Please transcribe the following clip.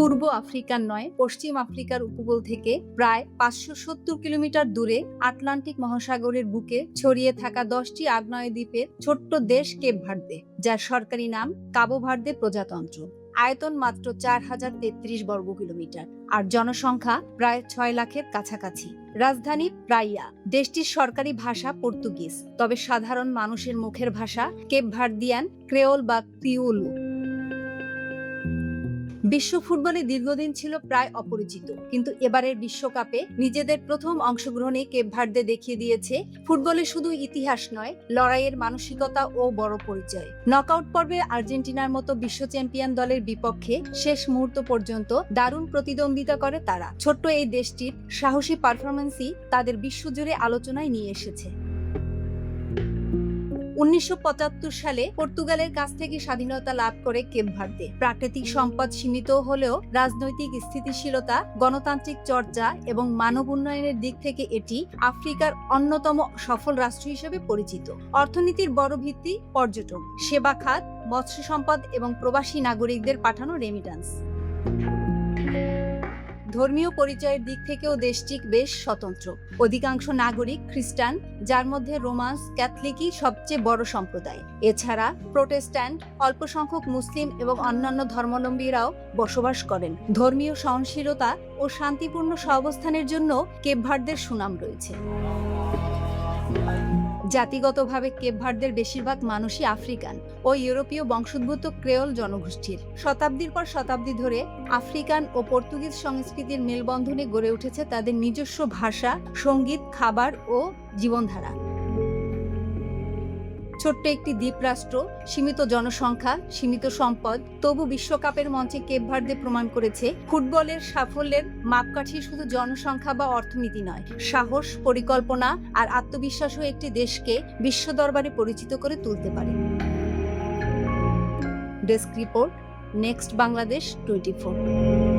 পূর্ব আফ্রিকার নয়, পশ্চিম আফ্রিকার উপকূল থেকে প্রায় ৫৭০ কিলোমিটার দূরে আটলান্টিক মহাসাগরের বুকে ছড়িয়ে থাকা ১০টি আগ্নেয় দ্বীপের ছোট্ট দেশ কেপ ভার্দে, যার সরকারি নাম কাবো ভার্দে প্রজাতন্ত্র। আয়তন মাত্র ৪,০৩৩ বর্গ কিলোমিটার আর জনসংখ্যা প্রায় ৬ লাখের কাছাকাছি। রাজধানী প্রাইয়া। দেশটির সরকারি ভাষা পর্তুগিজ, তবে সাধারণ মানুষের মুখের ভাষা কেপ ভার্দিয়ান ক্রেওল বা ক্রিওলো। বিশ্ব ফুটবলে দীর্ঘদিন ছিল প্রায় অপরিচিত, কিন্তু এবারের বিশ্বকাপে নিজেদের প্রথম অংশগ্রহণে কেপ ভার্দে দেখিয়ে দিয়েছে ফুটবলে শুধু ইতিহাস নয়, লড়াইয়ের মানসিকতা ও বড় পরিচয়। নকআউট পর্বে আর্জেন্টিনার মতো বিশ্ব চ্যাম্পিয়ন দলের বিপক্ষে শেষ মুহূর্ত পর্যন্ত দারুণ প্রতিদ্বন্দ্বিতা করে তারা। ছোট্ট এই দেশটির সাহসী পারফরম্যান্সই তাদের বিশ্বজুড়ে আলোচনায় নিয়ে এসেছে। ১৯৭৫ সালে পর্তুগালের কাছ থেকে স্বাধীনতা লাভ করে কেপ ভার্দে। প্রাকৃতিক সম্পদ সীমিত হলেও রাজনৈতিক স্থিতিশীলতা, গণতান্ত্রিক চর্চা এবং মানব উন্নয়নের দিক থেকে এটি আফ্রিকার অন্যতম সফল রাষ্ট্র হিসেবে পরিচিত। অর্থনীতির বড় ভিত্তি পর্যটন, সেবা খাত, মৎস্য সম্পদ এবং প্রবাসী নাগরিকদের পাঠানো রেমিট্যান্স। ধর্মীয় পরিচয়ের দিক থেকেও দেশটি বেশ স্বতন্ত্র। অধিকাংশ নাগরিক খ্রিস্টান, যার মধ্যে রোমান্স ক্যাথলিকই সবচেয়ে বড় সম্প্রদায়। এছাড়া প্রোটেস্ট্যান্ট, অল্প সংখ্যক মুসলিম এবং অন্যান্য ধর্মাবলম্বীরাও বসবাস করেন। ধর্মীয় সহনশীলতা ও শান্তিপূর্ণ সহাবস্থানের জন্য কেপ ভার্দের সুনাম রয়েছে। জাতিগতভাবে কেপ ভার্দের বেশিরভাগ মানুষই আফ্রিকান ও ইউরোপীয় বংশোদ্ভূত ক্রেওল জনগোষ্ঠীর। শতাব্দীর পর শতাব্দী ধরে আফ্রিকান ও পর্তুগিজ সংস্কৃতির মেলবন্ধনে গড়ে উঠেছে তাদের নিজস্ব ভাষা, সঙ্গীত, খাবার ও জীবনধারা। ছোট্ট একটি দ্বীপরাষ্ট্র, সীমিত জনসংখ্যা, সীমিত সম্পদ, তবু বিশ্বকাপের মঞ্চে কেপ ভার্দে প্রমাণ করেছে ফুটবলের সাফল্যের মাপকাঠি শুধু জনসংখ্যা বা অর্থনীতি নয়, সাহস, পরিকল্পনা আর আত্মবিশ্বাসও একটি দেশকে বিশ্ব দরবারে পরিচিত করে তুলতে পারে। Desk report, next Bangladesh 24।